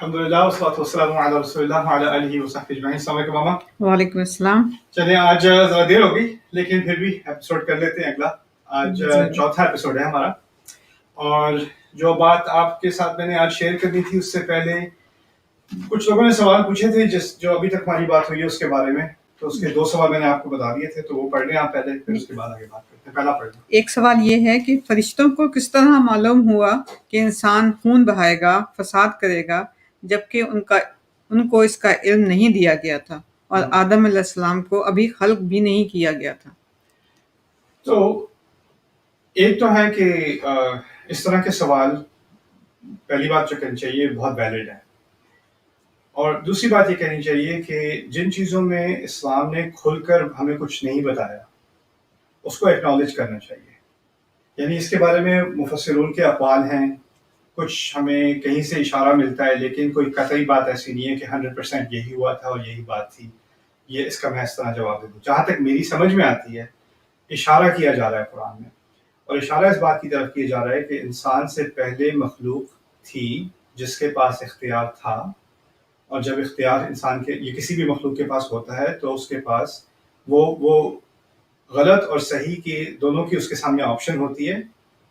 الحمدللہ والصلاۃ والسلام علی رسول اللہ وعلی آلہ وصحبہ اجمعین۔ السلام علیکم ماما۔ وعلیکم السلام۔ چلیں آج ذرا دیر ہو گئی لیکن پھر بھی ایپیسوڈ کر لیتے ہیں اگلا۔ آج چوتھا ایپیسوڈ ہے ہمارا، اور جو بات آپ کے ساتھ میں نے آج شیئر کرنی تھی اس سے پہلے کچھ لوگوں نے سوال پوچھے تھے جو ابھی تک ہماری بات ہوئی ہے اس کے بارے میں، تو اس کے 2 سوال میں نے آپ کو بتا دیے تھے، تو وہ پڑھ لیں آپ پہلے، پھر اس کے بعد آگے بات کرتے ہیں۔ پہلا پڑھ لیں۔ ایک سوال یہ ہے کہ فرشتوں کو کس طرح معلوم ہوا کہ انسان خون بہائے گا، فساد کرے گا، جبکہ ان کو اس کا علم نہیں دیا گیا تھا اور آدم علیہ السلام کو ابھی خلق بھی نہیں کیا گیا تھا؟ تو ایک تو ہے کہ اس طرح کے سوال پہلی بات جو کرنی چاہیے بہت ویلڈ ہے، اور دوسری بات یہ کہنی چاہیے کہ جن چیزوں میں اسلام نے کھل کر ہمیں کچھ نہیں بتایا اس کو ایکنالج کرنا چاہیے۔ یعنی اس کے بارے میں مفسرون کے اقوال ہیں، کچھ ہمیں کہیں سے اشارہ ملتا ہے، لیکن کوئی قطعی بات ایسی نہیں ہے کہ 100% یہی ہوا تھا اور یہی بات تھی، یہ اس کا میں اس طرح جواب دے دوں۔ جہاں تک میری سمجھ میں آتی ہے، اشارہ کیا جا رہا ہے قرآن میں، اور اشارہ اس بات کی طرف کیا جا رہا ہے کہ انسان سے پہلے مخلوق تھی جس کے پاس اختیار تھا، اور جب اختیار انسان کے یہ کسی بھی مخلوق کے پاس ہوتا ہے تو اس کے پاس وہ غلط اور صحیح کے دونوں کی اس کے سامنے آپشن ہوتی ہے،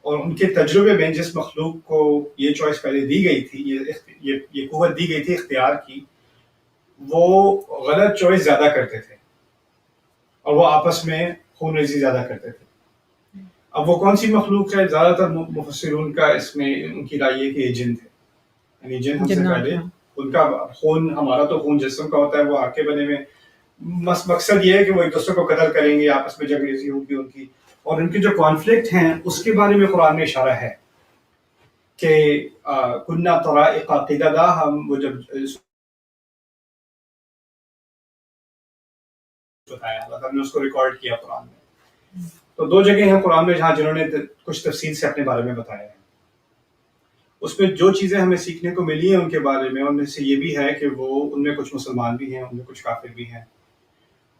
اور ان کے تجربے میں جس مخلوق کو یہ چوائس پہلے دی گئی تھی، یہ قوت دی گئی تھی اختیار کی، وہ غلط چوائس زیادہ کرتے تھے اور وہ آپس میں خون ریزی زیادہ کرتے تھے۔ اب وہ کون سی مخلوق ہے؟ زیادہ تر مفسرون کا اس میں ان کی رائے ہے کہ یہ جن تھے، یعنی جن ہم سے پہلے، ان کا خون، ہمارا تو خون جسم کا ہوتا ہے، وہ آگ کے بنے میں، مقصد یہ ہے کہ وہ ایک دوسرے کو قتل کریں گے، آپس میں جنگ ریزی ہوگی ان کی، اور ان کے جو کانفلکٹ ہیں اس کے بارے میں قرآن میں اشارہ ہے کہ کننا طرائق قددا، ہم وہ جب بتایا اللہ تعالیٰ نے اس کو ریکارڈ کیا قرآن میں، تو 2 جگہیں ہیں قرآن میں جنہوں نے کچھ تفصیل سے اپنے بارے میں بتایا ہے۔ اس میں جو چیزیں ہمیں سیکھنے کو ملی ہیں ان کے بارے میں، ان میں سے یہ بھی ہے کہ وہ ان میں کچھ مسلمان بھی ہیں، ان میں کچھ کافر بھی ہیں،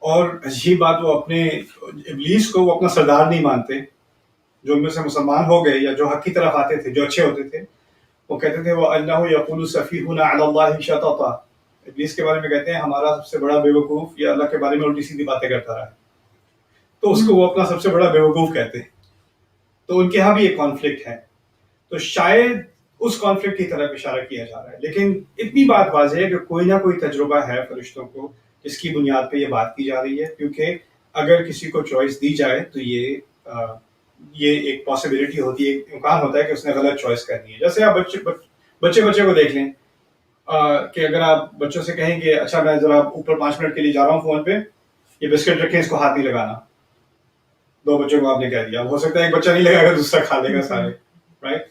اور یہ بات وہ اپنے ابلیس کو وہ اپنا سردار نہیں مانتے۔ جو ان میں سے مسلمان ہو گئے یا جو حق کی طرف آتے تھے، جو اچھے ہوتے تھے، وہ کہتے تھے وَأَنَّهُ يَقُولُ سَفِيهُنَا عَلَى اللَّهِ شَطَطًا، ابلیس کے بارے میں کہتے ہیں ہمارا سب سے بڑا بیوقوف یہ اللہ کے بارے میں الٹی سیدھی باتیں کرتا رہا ہے، تو اس کو وہ اپنا سب سے بڑا بیوقوف کہتے ہیں۔ تو ان کے ہاں بھی ایک کانفلکٹ ہے، تو شاید اس کانفلکٹ کی طرف اشارہ کیا جا رہا ہے، لیکن اتنی بات واضح ہے کہ کوئی نہ کوئی تجربہ ہے فرشتوں کو جس کی بنیاد پہ یہ بات کی جا رہی ہے، کیونکہ اگر کسی کو چوائس دی جائے تو یہ ایک پاسبلٹی ہوتی ہے، ایک امکان ہوتا ہے کہ اس نے غلط چوائس کرنی ہے۔ جیسے آپ بچے کو دیکھ لیں کہ اگر آپ بچوں سے کہیں کہ اچھا میں ذرا اوپر 5 منٹ کے لیے جا رہا ہوں فون پہ، یہ بسکٹ رکھیں، اس کو ہاتھ نہیں لگانا، 2 بچوں کو آپ نے کہہ دیا، ہو سکتا ہے ایک بچہ نہیں لگائے گا، دوسرا کھا لے گا سارے، رائٹ؟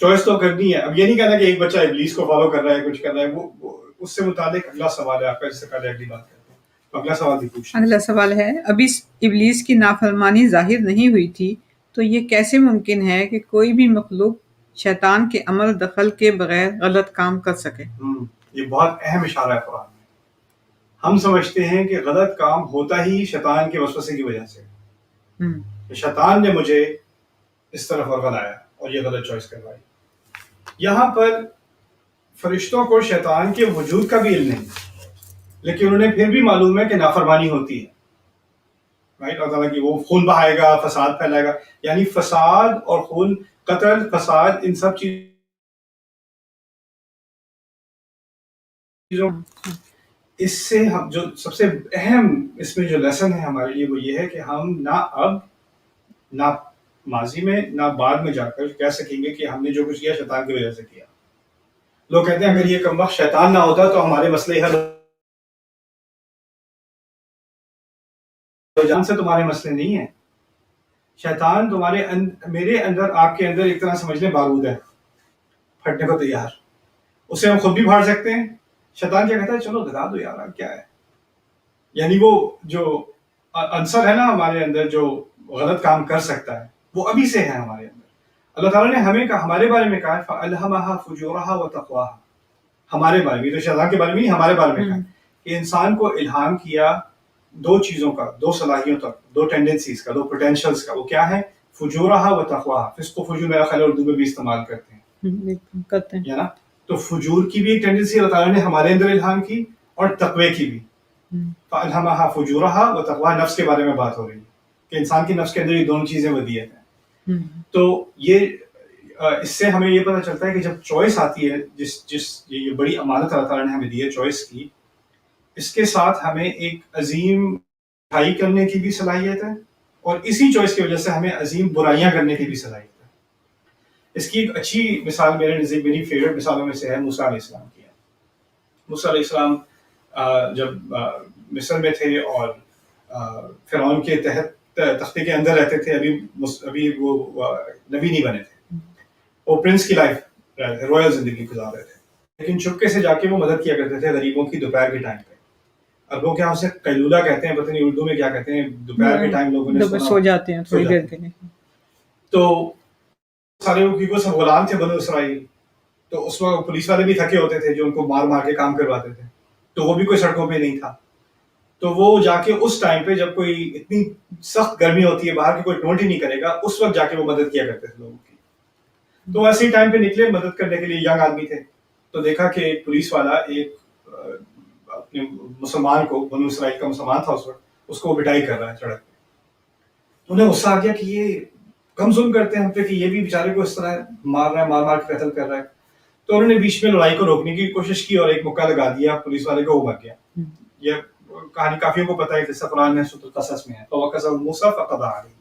چوائس تو کرنی ہے۔ اب یہ نہیں کہنا کہ ایک بچہ ابلیس کو فالو کر رہا ہے، کچھ کر رہا ہے، وہ اس سے متعلق اگلا سوال ہے آپ کا، جس سے پہلے اگلی بات کرتے ہیں، تو اگلا سوال بھی پوچھیں۔ اگلا سوال ہے، ابھی ابلیس کی نافرمانی ظاہر نہیں ہوئی تھی تو یہ کیسے ممکن ہے کہ کوئی بھی مخلوق شیطان کے عمل دخل کے بغیر غلط کام کر سکے؟ یہ بہت اہم اشارہ ہے قرآن میں۔ ہم سمجھتے ہیں کہ غلط کام ہوتا ہی شیطان کے وسوسے کی وجہ سے، کہ شیطان نے مجھے اس طرف ورغلایا اور یہ غلط چوائس کروائی۔ یہاں پر فرشتوں کو شیطان کے وجود کا بھی علم نہیں، لیکن انہیں پھر بھی معلوم ہے کہ نافرمانی ہوتی ہے، رائٹ؟ اللہ تعالیٰ کی وہ خون بہائے گا، فساد پھیلائے گا، یعنی فساد اور خون، قتل، فساد، ان سب چیزوں اس سے ہم جو سب سے اہم اس میں جو لیسن ہے ہمارے لیے وہ یہ ہے کہ ہم نہ اب، نہ ماضی میں، نہ بعد میں جا کر کہہ سکیں گے کہ ہم نے جو کچھ کیا شیطان کی وجہ سے کیا۔ لوگ کہتے ہیں اگر یہ کم وقت شیطان نہ ہوتا تو ہمارے مسئلے حل جان سے تمہارے مسئلے نہیں ہیں۔ شیطان تمہارے میرے اندر، آپ کے اندر ایک طرح سمجھ لیں بارود ہے، پھٹنے کو تیار، اسے ہم خود بھی پھاڑ سکتے ہیں۔ شیطان کیا کہتا ہے؟ چلو دکھا دو یار، کیا ہے؟ یعنی وہ جو عنصر ہے نا ہمارے اندر جو غلط کام کر سکتا ہے، وہ ابھی سے ہے ہمارے اندر۔ اللہ تعالیٰ نے ہمیں ہمارے بارے میں کہا فَأَلْهَمَهَا فُجُورَهَا وَتَقْوَاهَا، ہمارے بارے میں، تو شیطان کے بارے میں نہیں، ہمارے بارے میں کہا کہ انسان کو الہام کیا 2 چیزوں کا، 2 صلاحیتوں کا، 2 ٹینڈنسیز کا، 2 پوٹینشلز کا۔ وہ کیا ہے؟ فجورہا و تقواہا۔ فسق و فجور میرا خیال اردو میں بھی استعمال کرتے ہیں، کرتے ہیں، یا نا؟ تو فجور کی بھی ایک ٹینڈنسی اللہ تعالیٰ نے ہمارے اندر الہام کی اور تقوی کی بھی. فَأَلْهَمَهَا فُجُورَهَا وَتَقْوَىٰ نفس کے بارے میں بات ہو رہی ہے کہ انسان کی نفس کے اندر یہ دونوں چیزیں ودیت ہیں. تو یہ اس سے ہمیں یہ پتہ چلتا ہے کہ جب چوائس آتی ہے جس یہ بڑی امانت اللہ تعالیٰ نے ہمیں دی ہے چوائس کی, اس کے ساتھ ہمیں ایک عظیم بھائی کرنے کی بھی صلاحیت ہے اور اسی چوائس کی وجہ سے ہمیں عظیم برائیاں کرنے کی بھی صلاحیت ہے. اس کی ایک اچھی مثال میرے نزدیک میری فیوریٹ مثالوں میں سے ہے موسیٰ علیہ السلام کی ہے. موسیٰ علیہ السلام جب مصر میں تھے اور فرعون کے تحت تختے کے اندر رہتے تھے, ابھی وہ نبی نہیں بنے تھے, وہ پرنس کی لائف رہ تھے, رویل زندگی گزار رہے تھے, لیکن چپکے سے جا کے وہ مدد کیا کرتے تھے غریبوں کی دوپہر کے ٹائم پہ. عربوں کے یہاں اسے قیلولہ کہتے ہیں, پتہ نہیں اردو میں کیا کہتے ہیں, دوپہر کے ٹائم لوگوں نے سو جاتے ہیں تھوڑی دیر کے لیے. تو سارے وہ سب غلام تھے بنو اسرائیل, تو اس وقت پولیس والے بھی تھکے ہوتے تھے جو ان کو مار مار کے کام کرواتے تھے, تو وہ بھی کوئی سڑکوں پہ نہیں تھا. تو وہ جا کے اس ٹائم پہ جب کوئی اتنی سخت گرمی ہوتی ہے باہر کی کوئی ٹونٹ ہی نہیں کرے گا, اس وقت جا کے وہ مدد کیا کرتے تھے لوگوں کی. تو ایسے ہی ٹائم پہ نکلے مدد کرنے کے لیے, ینگ آدمی تھے, تو دیکھا کہ ایک پولیس والا ایک اپنے مسلمان کو, بنو اسرائیل کا مسلمان تھا اس وقت, اس کو بٹائی کر رہا ہے سڑک پہ. تو انہیں غصہ آ گیا کہ یہ کم ظلم کرتے ہیں ہم پہ کہ یہ بھی بیچارے کو اس طرح مار رہا ہے, مار مار کے قتل کر رہا ہے. تو انہوں نے بیچ میں لڑائی کو روکنے کی کوشش کی اور ایک مکہ لگا دیا پولیس والے کو, وہ مر گیا. یہ کہانی کافیوں کو پتہ ہے, جیسا قرآن میں سورۃ القصص میں ہے, فَوَكَزَهُ مُوسَىٰ فَقَضَىٰ عَلَيْهِ.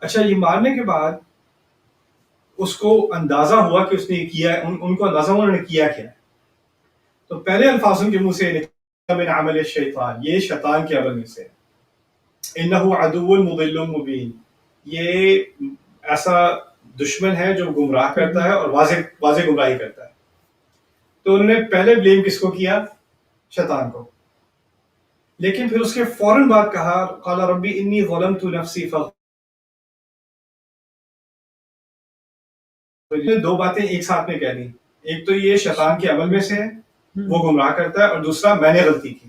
اچھا, یہ مارنے کے بعد اس کو اندازہ ہوا کہ اس نے کیا, ان کو اندازہ ہوا انہوں نے کیا کیا ہے. تو پہلے الفاظ ان کے منہ سے نکلا من عمل الشیطان, یہ شیطان کے عمل میں سے, انه عدو مضل مبین, یہ ایسا دشمن ہے جو گمراہ کرتا ہے اور واضح گمراہی کرتا ہے. تو انہوں نے پہلے بلیم کس کو کیا؟ شیطان کو. لیکن پھر اس کے فوراً بعد کہا قال ربی انی ظلمت نفسی دو باتیں ایک ساتھ میں کہہ دی. ایک تو یہ شیطان کے عمل میں سے ہے, وہ گمراہ کرتا ہے, اور دوسرا میں نے غلطی کی.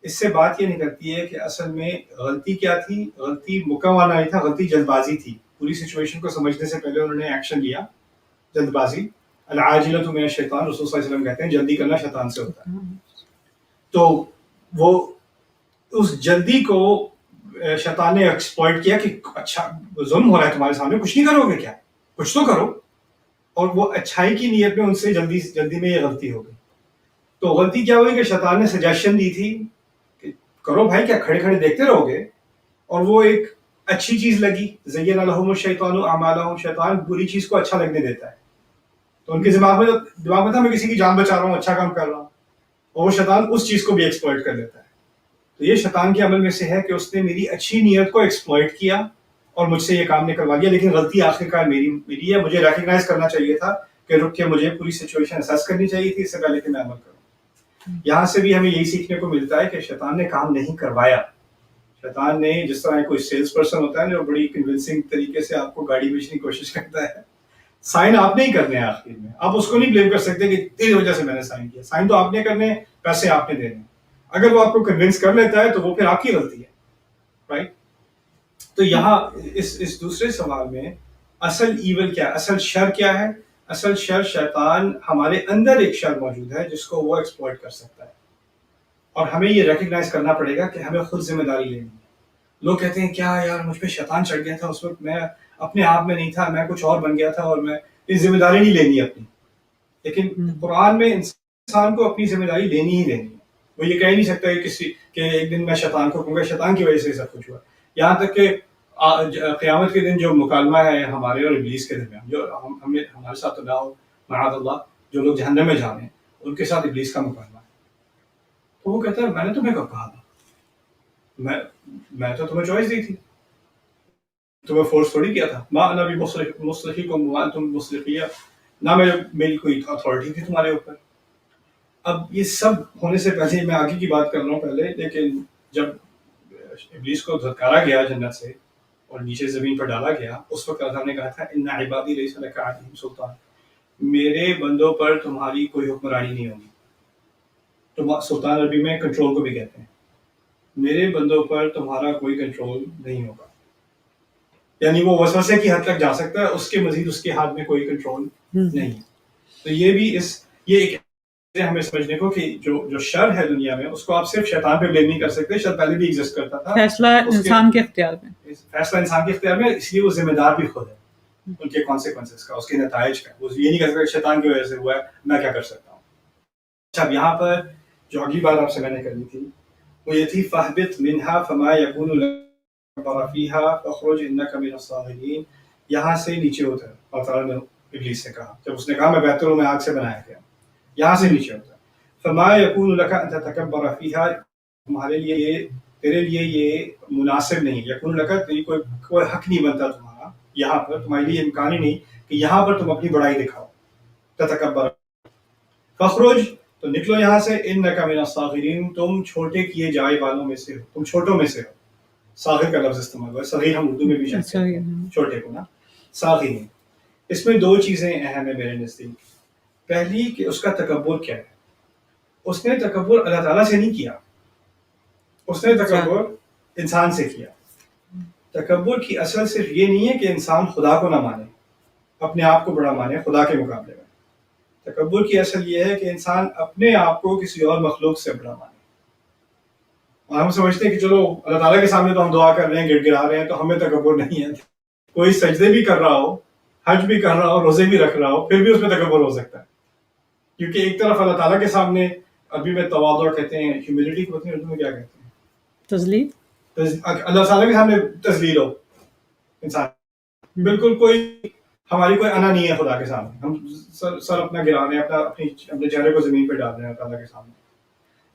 اس سے بات یہ نکلتی ہے کہ اصل میں غلطی کیا تھی؟ غلطی مکمل نہیں تھا, غلطی جلد بازی تھی. پوری سچویشن کو سمجھنے سے پہلے انہوں نے ایکشن لیا, جلد بازی. العاجلۃ من الشیطان, رسول صلی اللہ علیہ وسلم کہتے ہیں جلدی کرنا شیطان سے ہوتا ہے. تو وہ اس جلدی کو شیطان نے ایکسپلائٹ کیا کہ اچھا ظلم ہو رہا ہے تمہارے سامنے, کچھ نہیں کرو گے کیا, کچھ تو کرو. اور وہ اچھائی کی نیت میں ان سے جلدی میں یہ غلطی ہو گئی. تو غلطی کیا ہوئی کہ شیطان نے سجیشن دی تھی کہ کرو بھائی, کیا کھڑے کھڑے دیکھتے رہو گے, اور وہ ایک اچھی چیز لگی. زین لہم الشیطان اعمالہم, شیطان بری چیز کو اچھا لگنے دیتا ہے. تو ان کے دماغ میں تھا میں کسی کی جان بچا رہا ہوں, اچھا کام کر رہا ہوں, اور وہ شیطان اس چیز کو بھی ایکسپلائٹ کر لیتا ہے. تو یہ شیطان کے عمل میں سے ہے کہ اس نے میری اچھی نیت کو ایکسپلائٹ کیا اور مجھ سے یہ کام نکلوا دیا. لیکن غلطی آخرکار میری ہے, مجھے ریکگنائز کرنا چاہیے تھا کہ رک کے مجھے پوری سچویشن اسیس کرنی چاہیے تھی اس سے پہلے کہ میں عمل کروں. یہاں سے بھی ہمیں یہی سیکھنے کو ملتا ہے کہ شیطان نے کام نہیں کروایا. شیطان نے, جس طرح کوئی سیلس پرسن ہوتا ہے جو بڑی کنونسنگ طریقے سے آپ کو گاڑی بیچنے کی کوشش کرتا ہے, سائن آپ نے ہی کرنے ہیں آخر میں. آپ اس کو نہیں بلیم کر سکتے کہ تیری وجہ سے میں نے سائن کیا. سائن تو آپ نے کرنے, پیسے آپ نے دینے. اگر وہ آپ کو کنونس کر لیتا ہے تو وہ پھر آپ کی غلطی ہے, رائٹ. تو یہاں اس دوسرے سوال میں اصل ایول کیا ہے, اصل شر کیا ہے؟ اصل شر شیطان, ہمارے اندر ایک شر موجود ہے جس کو وہ ایکسپلائٹ کر سکتا ہے, اور ہمیں یہ ریکگنائز کرنا پڑے گا کہ ہمیں خود ذمہ داری لینی ہے. لوگ کہتے ہیں کیا یار مجھ پہ شیطان چڑھ گیا تھا, اس وقت میں اپنے آپ میں نہیں تھا, میں کچھ اور بن گیا تھا, اور میں یہ ذمہ داری نہیں لینی اپنی. لیکن قرآن میں انسان کو اپنی ذمہ داری لینی ہی لینی ہے. وہ یہ کہہ نہیں سکتا کہ ایک دن میں شیطان کو کہوں گا شیطان کی وجہ سے سب کچھ ہوا. یہاں تک کہ قیامت کے دن جو مکالمہ ہے ہمارے اور ابلیس کے درمیان, جو ہمارے ساتھ تو نہ ہو معاذ اللہ, جو لوگ جہنم میں جانے ہیں ان کے ساتھ ابلیس کا مکالمہ ہے. تو وہ کہتا ہے میں نے تمہیں کب کہا تھا, میں تو تمہیں چوائس دی تھی, تمہیں فورس تھوڑی کیا تھا. ما انا بمصرخکم وما انتم بمصرخی, نہ میری کوئی اتھارٹی تھی تمہارے اوپر. اب یہ سب ہونے سے پہلے میں آگے کی بات کر رہا ہوں پہلے, لیکن جب ابلیس کو دھتکارا گیا جنت سے اور نیچے زمین پر ڈالا گیا, اس وقت اللہ نے کہا تھا ان عبادی لیس لک علیہم سلطان, میرے بندوں پر تمہاری کوئی حکمرانی نہیں ہوگی. تو سلطان عربی میں کنٹرول کو بھی کہتے ہیں. میرے بندوں پر تمہارا کوئی کنٹرول نہیں ہوگا, یعنی وہ وسوسے کی حد تک جا سکتا ہے, اس کے مزید اس کے ہاتھ میں کوئی کنٹرول نہیں. تو یہ بھی یہ ایک ہمیں سمجھنے کو کہ جو شر ہے دنیا میں اس کو آپ صرف شیطان پہ بلیم نہیں کر سکتے. شر پہلے بھی ایگزسٹ کرتا تھا, فیصلہ انسان کے اختیار میں, فیصلہ انسان کے اختیار میں, اس لیے وہ ذمہ دار بھی خود ہے ان کے کانسیکوینسز کا, اس کے نتائج کا. وہ یہ نہیں کر سکتا شیطان کی وجہ سے ہوا ہے, میں کیا کر سکتا ہوں. اچھا, اب یہاں پر جو اگلی بات آپ سے میں نے کرنی تھی وہ یہ تھی فَاهْبِطْ مِنْهَا فَمَا يَكُونُ لَكَ تَكَبَّرَ فِيهَا فَاخْرُجْ إِنَّكَ مِنَ الصَّاغِرِينَ. یہاں سے نیچے اتر. اللہ تعالیٰ نے ابلیس سے کہا, جب اس نے کہا میں بیت الروم میں آگ سے بنایا گیا, یہاں سے نیچے اتر. فَمَا يَكُونُ لَكَ أَن تَتَكَبَّرَ فِيهَا, تمہارے لیے تیرے لیے یہ مناسب نہیں. یقون لگا تیری کوئی حق نہیں بنتا تمہارا یہاں پر, تمہارے لیے امکان ہی نہیں کہ یہاں پر تم اپنی بڑائی دکھاؤ. تتکبر فخرج, تو نکلو یہاں سے. انک من الصاغرین, تم چھوٹے کیے جائے والوں میں سے ہو, تم چھوٹوں میں سے ہو. صاغر کا لفظ استعمال ہوا ہے, صغیر ہم اردو میں بھی کہتے ہیں چھوٹے کو نا, صاغرین. اس میں دو چیزیں اہم ہیں میرے نزدیک. پہلی کہ اس کا تکبر کیا ہے. اس نے تکبر اللہ تعالیٰ سے نہیں کیا, اس نے تکبر انسان سے کیا. تکبر کی اصل صرف یہ نہیں ہے کہ انسان خدا کو نہ مانے, اپنے آپ کو بڑا مانے خدا کے مقابلے میں. تکبر کی اصل یہ ہے کہ انسان اپنے آپ کو کسی اور مخلوق سے بڑا مانے. اور ہم سمجھتے ہیں کہ چلو اللہ تعالیٰ کے سامنے تو ہم دعا کر رہے ہیں, گڑ گڑا رہے ہیں, تو ہمیں تکبر نہیں ہے. کوئی سجدے بھی کر رہا ہو, حج بھی کر رہا ہو, روزے بھی رکھ رہا ہو, پھر بھی اس میں تکبر ہو سکتا ہے. کیونکہ ایک طرف اللہ تعالیٰ کے سامنے, عربی میں تواضع کہتے ہیں, ہیوملٹی کو اردو میں کیا کہتے ہیں, تذلیل. اللہ تعالیٰ کے سامنے تذلیل ہو انسان, بالکل کوئی ہماری کوئی انا نہیں ہے خدا کے سامنے. ہم سر اپنا گرا رہے ہیں, اپنے چہرے کو زمین پہ ڈال رہے ہیں تعالیٰ کے سامنے.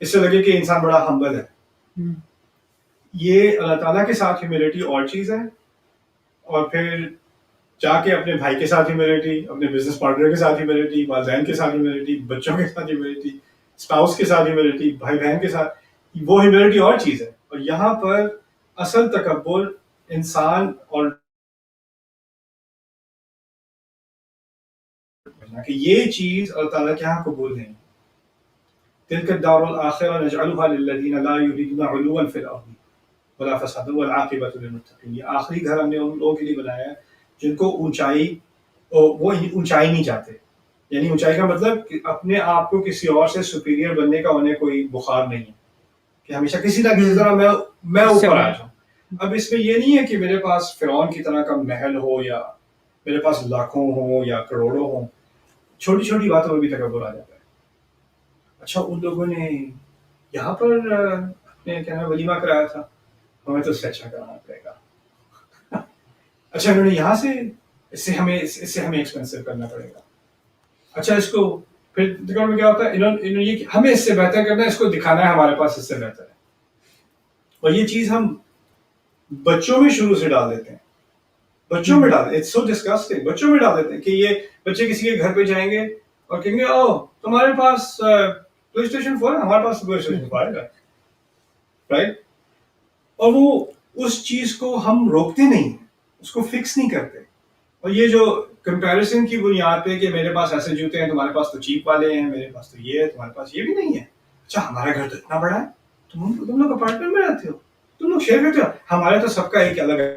اس سے لگے کہ انسان بڑا ہمبل ہے. یہ اللہ تعالیٰ کے ساتھ ہیوملٹی اور چیز ہے, اور پھر جا کے اپنے بھائی کے ساتھ ہیوملٹی, اپنے بزنس پارٹنر کے ساتھ ہیوملٹی, والدین کے ساتھ ہیوملٹی, بچوں کے ساتھ ہیوملٹی, اسپاؤس کے ساتھ ہیوملٹی, بھائی بہن کے ساتھ, وہ ہیوملٹی اور چیز ہے. اور یہاں پر اصل تکبر انسان اور کہ یہ چیز اللہ تعالیٰ کے ہاں قبول نہیں. تلک الدار الآخرہ نجعلها للذین لا یریدون علوا فی الارض ولا فسادا والعاقبۃ للمتقین. یہ آخری گھر ہم نے ان لوگوں کے لیے بنایا ہے جن کو وہ اونچائی نہیں چاہتے. یعنی اونچائی کا مطلب کہ اپنے آپ کو کسی اور سے سپیریئر بننے کا انہیں کوئی بخار نہیں ہے, کہ ہمیشہ کسی نہ کسی طرح میں اوپر آ جاؤں. اب اس میں یہ نہیں ہے کہ میرے پاس فرعون کی طرح کا محل ہو, یا میرے پاس لاکھوں ہوں یا کروڑوں ہوں. چھوٹی چھوٹی باتوں میں بھی تکبر آ جاتا ہے. اچھا, ان لوگوں نے یہاں پر اپنے کیا ولیمہ کرایا تھا, ہمیں تو اس سے اچھا کرانا پڑے گا. اچھا, انہوں نے یہاں سے اس سے ہمیں ایکسپینسو کرنا پڑے گا. اچھا, اس کو پھر تکبر میں کیا ہوتا ہے, انہوں یہ ہمیں اس سے بہتر کرنا ہے, اس کو دکھانا ہے ہمارے پاس اس سے بہتر ہے. اور یہ چیز ہم بچوں میں شروع سے ڈال دیتے ہیں, بچوں میں ڈال دیتے ہیں. It's so disgusting. بچوں میں ڈال دیتے ہیں کہ یہ بچے کسی کے گھر پہ جائیں گے اور کہیں گے او تمہارے پاس پلے اسٹیشن 4 ہے, ہمارے پاس پلے اسٹیشن 5 ہے, رائٹ. اور وہ اس چیز کو ہم روکتے نہیں, اس کو فکس نہیں کرتے. اور یہ جو کمپیریزن کی بنیاد پہ کہ میرے پاس ایسے جوتے ہیں, تمہارے پاس تو چیپ والے ہیں, میرے پاس تو یہ ہے, تمہارے پاس یہ بھی نہیں ہے. اچھا, ہمارا گھر تو اتنا بڑا ہے, تم لوگ اپارٹمنٹ میں رہتے ہو, تم لوگ شیئر کرتے ہو, ہمارا تو سب کا ایک الگ ہے.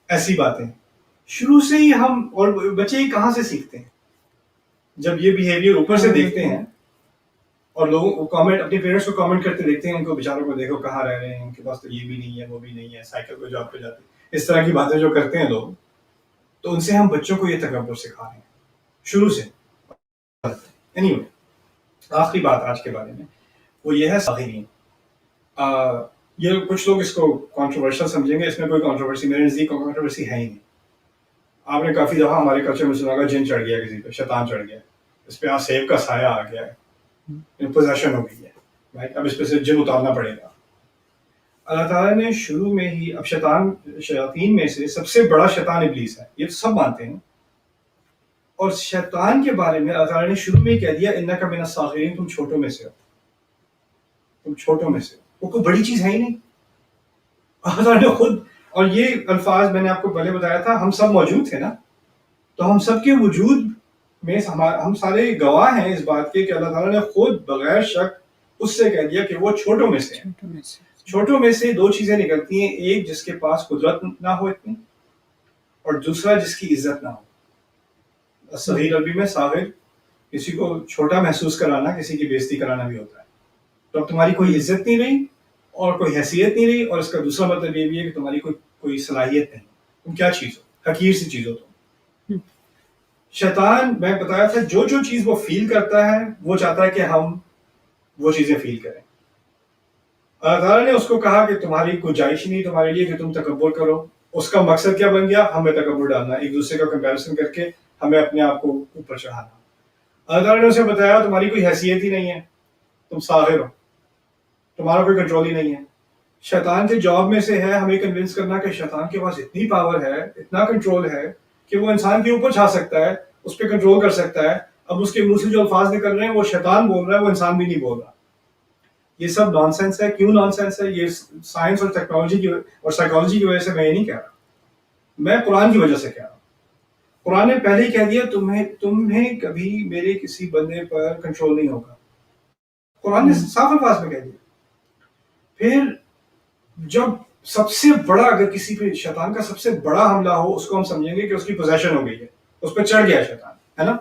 ایسی باتیں شروع سے ہی ہم, اور بچے ہی کہاں سے سیکھتے ہیں جب یہ بیہیویئر اوپر سے دیکھتے ہیں, اور لوگوں کو کامنٹ, اپنے پیرنٹس کو کامنٹ کرتے دیکھتے ہیں, ان کو بیچاروں کو دیکھو کہاں رہ رہے ہیں, ان کے پاس تو یہ بھی نہیں ہے, وہ بھی نہیں ہے, سائیکل پہ جاب پہ جاتے ہیں, اس طرح کی باتیں جو کرتے ہیں لوگ, تو ان سے ہم بچوں کو یہ تکبر سکھا رہے ہیں شروع سے. anyway, آخری بات آج کے بارے میں وہ یہ ہے صاغرین. یہ کچھ لوگ اس کو کنٹروورشل سمجھیں گے, اس میں کوئی کنٹروورسی میرے نزدیک کنٹروورسی ہے ہی نہیں. آپ نے کافی دفعہ ہمارے کلچر میں سنا ہوگا جن چڑھ گیا کسی پہ, شیطان چڑھ گیا, اس پہ سیب کا سایہ آ گیا ہے, پوزیشن ہو گئی ہے, اب اس پہ سے جن اتارنا پڑے گا. اللہ تعالیٰ نے شروع میں ہی, اب شیاطین میں سے سب سے بڑا شیطان ابلیس ہے, یہ تو سب مانتے ہیں. اور شیطان کے بارے میں اللہ تعالیٰ نے شروع میں ہی کہہ دیا انک من الصاغرین, تم چھوٹوں میں سے ہو, تم چھوٹوں میں سے. وہ کوئی بڑی چیز ہے ہی نہیں. اللہ تعالیٰ نے خود, اور یہ الفاظ میں نے آپ کو پہلے بتایا تھا, ہم سب موجود تھے نا, تو ہم سب کے وجود میں ہم سارے گواہ ہیں اس بات کے کہ اللہ تعالیٰ نے خود بغیر شک اس سے کہہ دیا کہ وہ چھوٹوں میں سے. چھوٹوں میں سے دو چیزیں نکلتی ہیں, ایک جس کے پاس قدرت نہ ہو اتنی, اور دوسرا جس کی عزت نہ ہو. صغیر عربی میں صاغر کسی کو چھوٹا محسوس کرانا، کسی کی بےزتی کرانا بھی ہوتا ہے. تو اب تمہاری کوئی عزت نہیں رہی اور کوئی حیثیت نہیں رہی، اور اس کا دوسرا مطلب یہ بھی ہے کہ تمہاری کوئی صلاحیت نہیں، تم کیا چیز ہو، حقیر سی چیز ہو تم. شیطان میں بتایا تھا جو چیز وہ فیل کرتا ہے وہ چاہتا ہے کہ ہم وہ چیزیں فیل کریں. اللہ تعالیٰ نے اس کو کہا کہ تمہاری گنجائش نہیں تمہارے لیے کہ تم تکبر کرو. اس کا مقصد کیا بن گیا؟ ہمیں تکبر ڈالنا، ایک دوسرے کا کمپیریزن کر کے ہمیں اپنے آپ کو اوپر چڑھانا. اللہ تعالیٰ نے اسے بتایا تمہاری کوئی حیثیت ہی نہیں ہے، تم ساحر ہو، تمہارا کوئی کنٹرول ہی نہیں ہے. شیطان کے جاب میں سے ہے ہمیں کنونس کرنا کہ شیطان کے پاس اتنی پاور ہے، اتنا کنٹرول ہے کہ وہ انسان کے اوپر چھا سکتا ہے، اس پہ کنٹرول کر سکتا ہے. اب اس کے منہ سے جو الفاظ نکل رہے ہیں وہ شیطان بول رہا ہے، وہ انسان بھی نہیں بول رہا. یہ سب نان سینس ہے. کیوں نان سینس ہے؟ یہ سائنس اور ٹیکنالوجی کی اور سائیکالوجی کی وجہ سے میں یہ نہیں کہہ رہا، میں قرآن کی وجہ سے کہہ رہا ہوں. قرآن نے پہلے ہی کہہ دیا تمہیں کبھی میرے کسی بندے پر کنٹرول نہیں ہوگا. قرآن نے صاف الفاظ میں کہہ دیا. پھر جب سب سے بڑا، اگر کسی پہ شیطان کا سب سے بڑا حملہ ہو، اس کو ہم سمجھیں گے کہ اس کی پوزیشن ہو گئی ہے، اس پہ چڑھ گیا شیطان، ہے نا.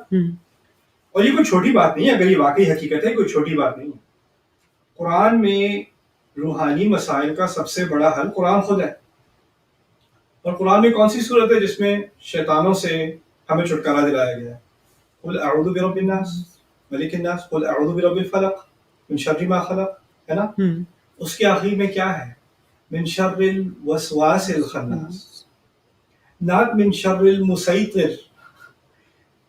اور یہ کوئی چھوٹی بات نہیں ہے، اگر یہ واقعی حقیقت ہے، کوئی چھوٹی بات نہیں ہے. قرآن میں روحانی مسائل کا سب سے بڑا حل قرآن خود ہے. اور قرآن میں کون سی صورت ہے جس میں شیطانوں سے ہمیں چھٹکارا دلایا گیا ہے؟ قل اعوذ برب الناس ملک الناس، قل اعوذ برب الفلق من شر ما خلق، ہے نا. اس کے آخر میں کیا ہے؟ من شر الوسواس الخناس، ناٹ من شر المسیطر،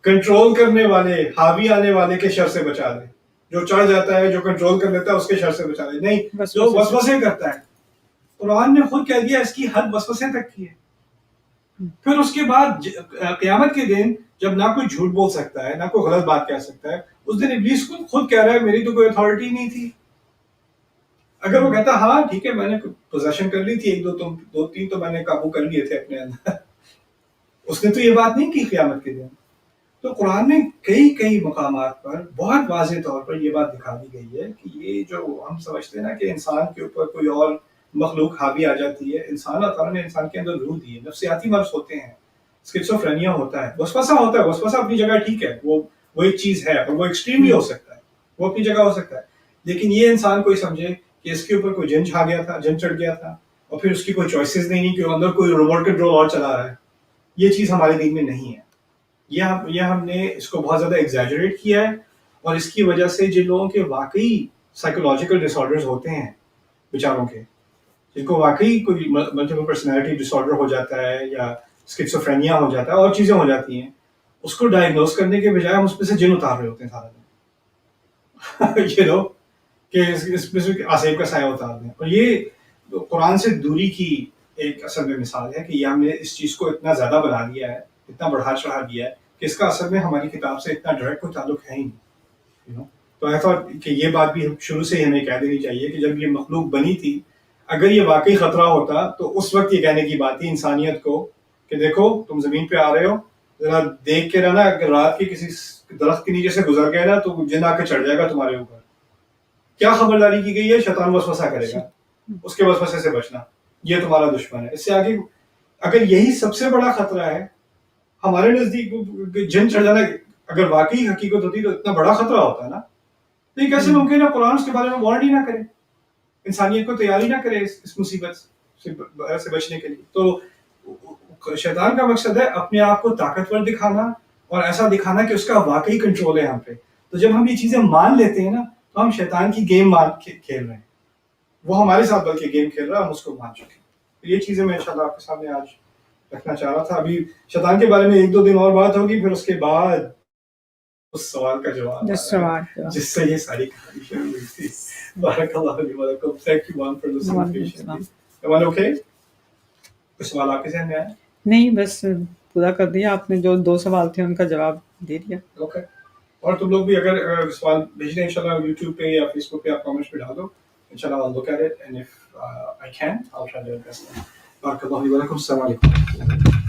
کنٹرول کرنے والے، حاوی آنے والے کے شر سے بچا لے. جو چڑھ جاتا ہے، جو کنٹرول کر لیتا ہے، اس کے شر سے بچا لے. نہیں، جو وسوسے کرتا ہے. قرآن نے خود کہہ دیا اس کی حد وسوسے تک کی ہے. پھر اس کے بعد قیامت کے دن جب نہ کوئی جھوٹ بول سکتا ہے، نہ کوئی غلط بات کہہ سکتا ہے، اس دن ابلیس خود کہہ رہا ہے میری تو کوئی اتھارٹی نہیں تھی. اگر وہ کہتا ہاں ٹھیک ہے میں نے پوزیشن کر لی تھی، ایک دو تین تو میں نے قابو کر لیے تھے اپنے اندر، اس نے تو یہ بات نہیں کی قیامت کے دن. تو قرآن میں کئی مقامات پر بہت واضح طور پر یہ بات دکھا دی گئی ہے کہ یہ جو ہم سمجھتے ہیں نا کہ انسان کے اوپر کوئی اور مخلوق حاوی آ جاتی ہے، انسان اللہ تعالیٰ نے انسان کے اندر روح دی ہے. نفسیاتی مرض ہوتے ہیں، اسکیزوفرینیا ہوتا ہے، وسوسہ ہوتا ہے. وسوسہ اپنی جگہ ٹھیک ہے، وہ ایک چیز ہے، اور وہ ایکسٹریم بھی ہو سکتا ہے، وہ اپنی جگہ ہو سکتا ہے. لیکن یہ انسان کوئی سمجھے کہ اس کے اوپر کوئی جن چھا گیا تھا، جن چڑھ گیا تھا، اور پھر اس کی کوئی چوائسیز نہیں کہ اندر کوئی ریموٹ کنٹرول اور چلا رہا ہے، یہ چیز ہمارے دین میں نہیں ہے. یہ ہم نے اس کو بہت زیادہ ایگزیجریٹ کیا ہے، اور اس کی وجہ سے جن لوگوں کے واقعی سائیکولوجیکل ڈس آرڈرز ہوتے ہیں، بیچاروں کے جن کو واقعی کوئی ملٹیپل پرسنالٹی ڈس آرڈر ہو جاتا ہے یا اسکیزوفرینیا ہو جاتا ہے اور چیزیں ہو جاتی ہیں، اس کو ڈائگنوز کرنے کے بجائے ہم اس میں سے جن اتار رہے ہوتے ہیں سارا دن. یہ لوگ کہ اس میں سے آصف کا سایہ اتار دیں. اور یہ قرآن سے دوری کی ایک اصل میں مثال ہے کہ یہ ہم نے اس چیز کو اتنا زیادہ بنا دیا ہے، اتنا بڑھا چڑھا دیا ہے کہ اس کا اصل میں ہماری کتاب سے اتنا ڈائریکٹ کوئی تعلق ہے ہی نہیں. تو ایسا کہ یہ بات بھی شروع سے ہی ہمیں کہہ دینی چاہیے کہ جب یہ مخلوق بنی تھی، اگر یہ واقعی خطرہ ہوتا تو اس وقت یہ کہنے کی بات تھی انسانیت کو کہ دیکھو تم زمین پہ آ رہے ہو، ذرا دیکھ کے رہنا، اگر رات کے کسی درخت کے نیچے سے گزر گئے نا تو جن آ کے چڑھ جائے گا تمہارے اوپر. کیا خبرداری کی گئی ہے؟ شیطان وسوسہ کرے گا، اس کے وسوسے سے بچنا، یہ تمہارا دشمن ہے. اس سے آگے اگر یہی سب سے بڑا خطرہ ہے ہمارے نزدیک، جن چڑھ جانا اگر واقعی حقیقت ہوتی تو اتنا بڑا خطرہ ہوتا ہے نا. تو یہ کیسے ممکن ہے قرآن اس کے بارے میں وارن ہی نہ کرے، انسانیت کو تیاری نہ کرے اس مصیبت سے بچنے کے لیے. تو شیطان کا مقصد ہے اپنے آپ کو طاقتور دکھانا اور ایسا دکھانا کہ اس کا واقعی کنٹرول ہے ہم پہ. تو جب ہم یہ چیزیں مان لیتے ہیں نا تو ہم شیطان کی گیم کھیل رہے ہیں، وہ ہمارے ساتھ بلکہ گیم کھیل رہا ہے، ہم اس کو مان چکے ہیں. یہ چیزیں میں انشاءاللہ آپ کے سامنے آج رکھنا چاہ رہا تھا. ابھی شیطان کے بارے میں 1-2 دن اور بات ہوگی، پھر اس کے بعد اس سوال کا جواب جس سے یہ ساری کہانی شروع ہوئی تھی. بارک اللہ علیہ وسلم. Thank you one for listening patiently. Everyone okay? کوئی سوال آپ کے ذہن میں آیا؟ نہیں، بس پورا کر دیا آپ نے، جو 2 سوال تھے ان کا جواب دے دیا. اوکے. اور تم لوگ بھی اگر سوال بھیجنے انشاءاللہ یوٹیوب پہ یا فیس بک پہ آپ کامنٹس پہ ڈال دو، انشاءاللہ I'll look at it and if I can I'll try to address them. بارک اللہ علیہ وسلم. السلام علیکم.